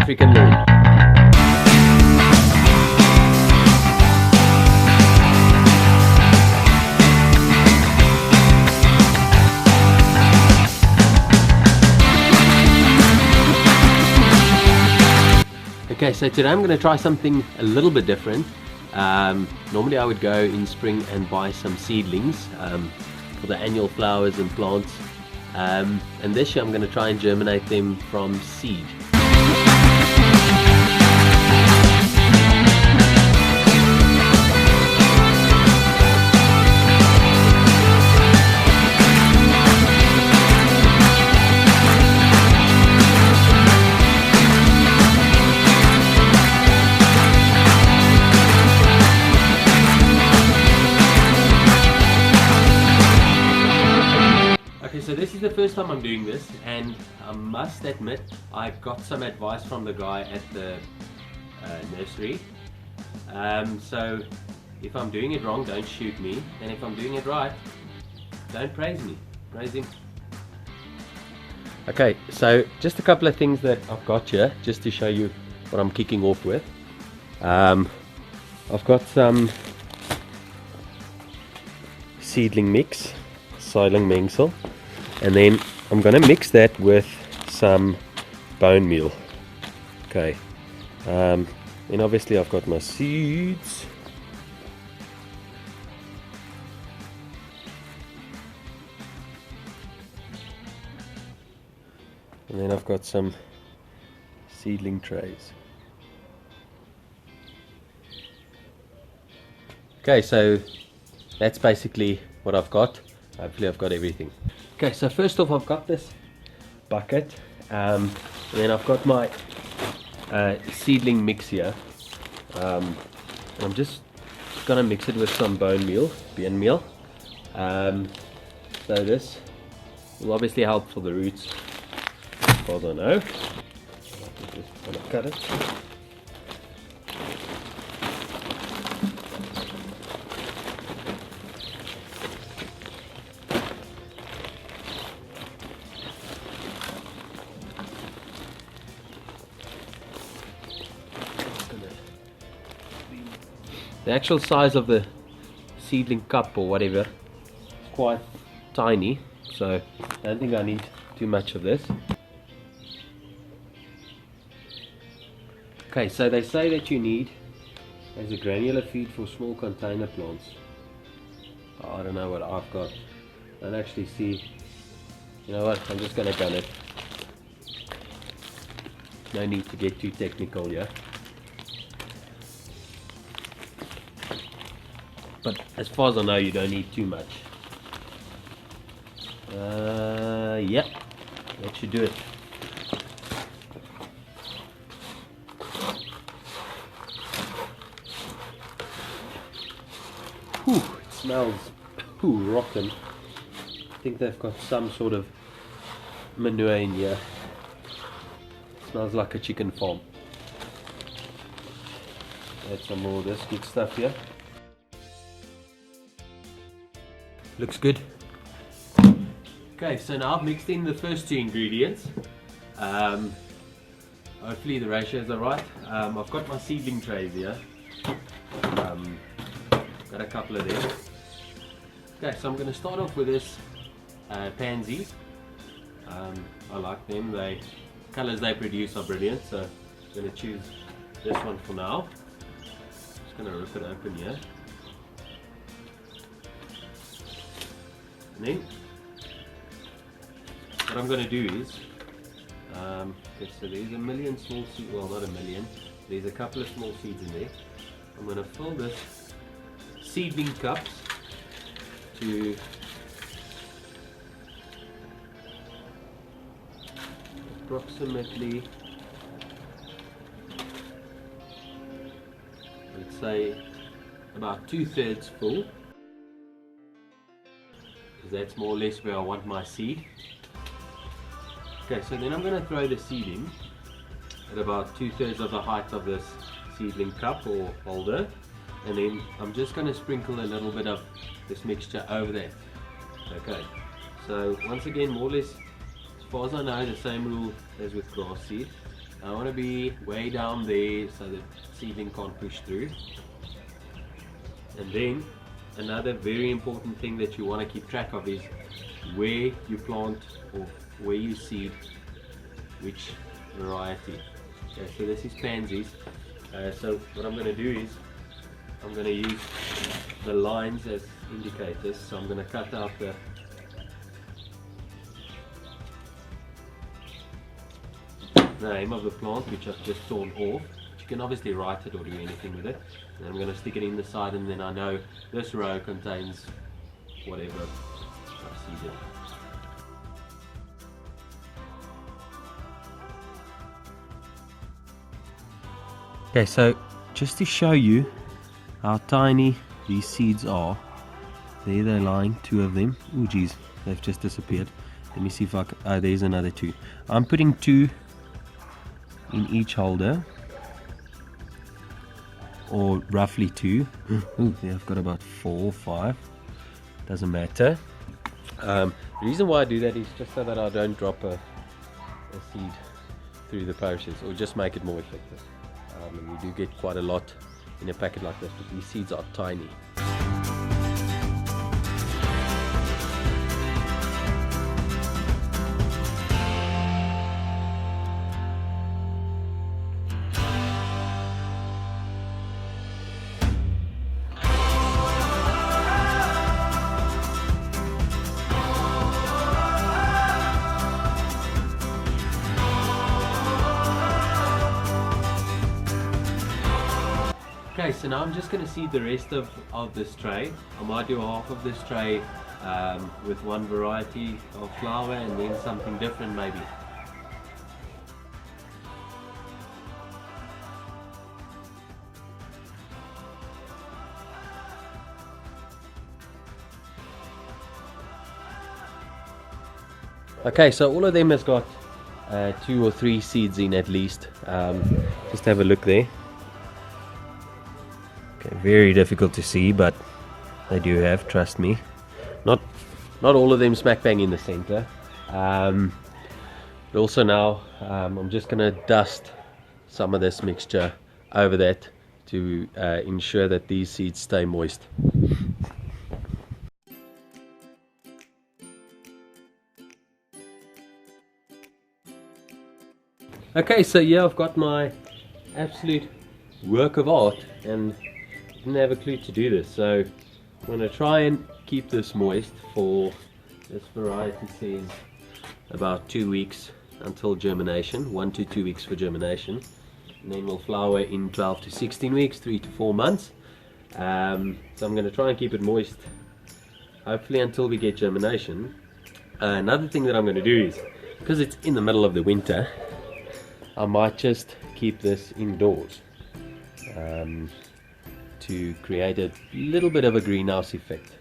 African lawn. Okay, so today I'm going to try something a little bit different. Normally I would go in spring and buy some seedlings for the annual flowers and plants, and this year I'm going to try and germinate them from seed. So this is the first time I'm doing this, and I must admit I got some advice from the guy at the nursery. So if I'm doing it wrong, don't shoot me, and if I'm doing it right, don't praise me, praise him. Okay, so just a couple of things that I've got here just to show you what I'm kicking off with. I've got some seedling mix, seedling mengsel. And then I'm going to mix that with some bone meal. Okay, then obviously I've got my seeds. And then I've got some seedling trays. Okay, so that's basically what I've got. Hopefully I've got everything. Okay, so first off I've got this bucket, and then I've got my seedling mix here. And I'm just gonna mix it with some bone meal, bean meal. So this will obviously help for the roots, as far as I know. Just gonna cut it. The actual size of the seedling cup or whatever is quite tiny, so I don't think I need too much of this. Okay, so they say that you need as a granular feed for small container plants. I don't know what I've got. I don't actually see. You know what, I'm just going to gun it. No need to get too technical here. But as far as I know, you don't need too much. Yeah, that should do it. Whew, it smells rotten. I think they've got some sort of manure in here. It smells like a chicken farm. Add some more of this good stuff here. Looks good. Okay, so now I've mixed in the first two ingredients. Hopefully the ratios are right. I've got my seedling trays here. Got a couple of them. Okay, so I'm going to start off with this pansy. I like them. The colors they produce are brilliant, so I'm going to choose this one for now. Just going to rip it open here. And then what I'm going to do is, okay, so there's a million small seeds, well not a million, there's a couple of small seeds in there. I'm going to fill this seedling cups to approximately, let's say about 2/3 full. That's more or less where I want my seed. Okay, so then I'm going to throw the seed in at about 2/3 of the height of this seedling cup or holder, and then I'm just going to sprinkle a little bit of this mixture over that. Okay, so once again, more or less, as far as I know, the same rule as with grass seed. I want to be way down there so the seedling can't push through. And then another very important thing that you want to keep track of is where you plant or where you seed which variety. Okay, so this is pansies. So what I'm going to do is I'm going to use the lines as indicators. So I'm going to cut out the name of the plant, which I've just torn off. You can obviously write it or do anything with it. And I'm going to stick it in the side, and then I know this row contains whatever I've seeded. Okay, so just to show you how tiny these seeds are, there they're lying, 2 of them. Oh geez, they've just disappeared. Let me see if I can, oh, there's another 2. I'm putting 2 in each holder, or roughly 2. Ooh, yeah, I've got about 4 or 5. Doesn't matter. The reason why I do that is just so that I don't drop a seed through the process, or just make it more effective. And you do get quite a lot in a packet like this, but these seeds are tiny. Okay, so now I'm just going to seed the rest of this tray. I might do half of this tray with one variety of flower and then something different maybe. Okay, so all of them has got 2 or 3 seeds in at least. Just have a look there. Okay, very difficult to see, but they do have, trust me. Not all of them smack bang in the center. But also now I'm just going to dust some of this mixture over that to ensure that these seeds stay moist. Okay, so yeah, I've got my absolute work of art, and I didn't have a clue to do this, so I'm going to try and keep this moist for, this variety says, about 2 weeks until germination, 1 to 2 weeks for germination, and then we'll flower in 12 to 16 weeks, 3 to 4 months. So I'm going to try and keep it moist, hopefully until we get germination. Another thing that I'm going to do is, because it's in the middle of the winter, I might just keep this indoors to create a little bit of a greenhouse effect.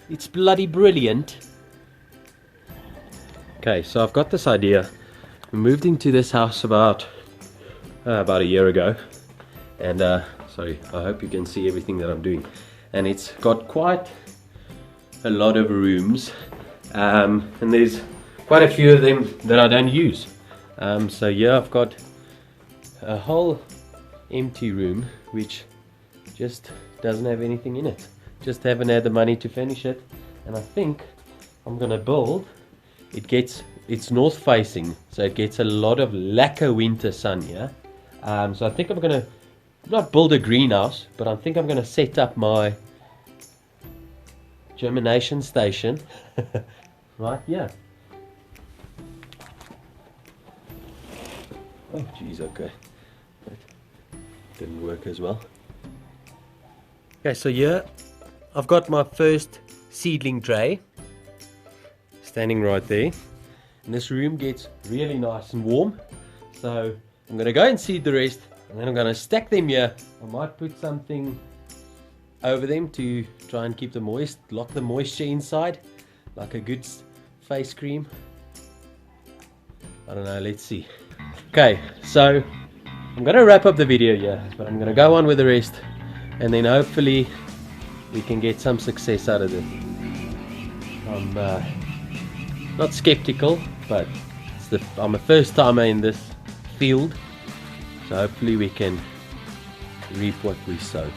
It's bloody brilliant. Okay, so I've got this idea. We moved into this house about a year ago, and sorry, I hope you can see everything that I'm doing. And it's got quite a lot of rooms, and there's quite a few of them that I don't use. So yeah, I've got a whole empty room which just doesn't have anything in it. Just haven't had the money to finish it, and I think I'm gonna build. It's north facing, so it gets a lot of lacquer winter sun here. So I think I'm gonna not build a greenhouse, but I think I'm gonna set up my germination station right here. Oh geez, okay, that didn't work as well. Okay, so here I've got my first seedling tray standing right there, and this room gets really nice and warm, so I'm going to go and seed the rest, and then I'm going to stack them here. I might put something over them to try and keep them moist, lock the moisture inside, like a good face cream. I don't know, let's see. Okay, so I'm going to wrap up the video here, but I'm going to go on with the rest, and then hopefully we can get some success out of this. I'm not skeptical, but I'm a first timer in this field. So hopefully we can reap what we sow.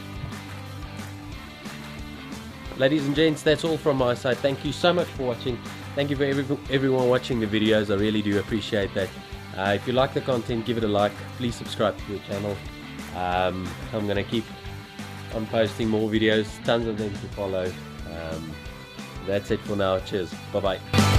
Ladies and gents, that's all from my side. Thank you so much for watching. Thank you for everyone watching the videos. I really do appreciate that. If you like the content, give it a like. Please subscribe to the channel. I'm going to keep on posting more videos, tons of them to follow. That's it for now. Cheers. Bye bye.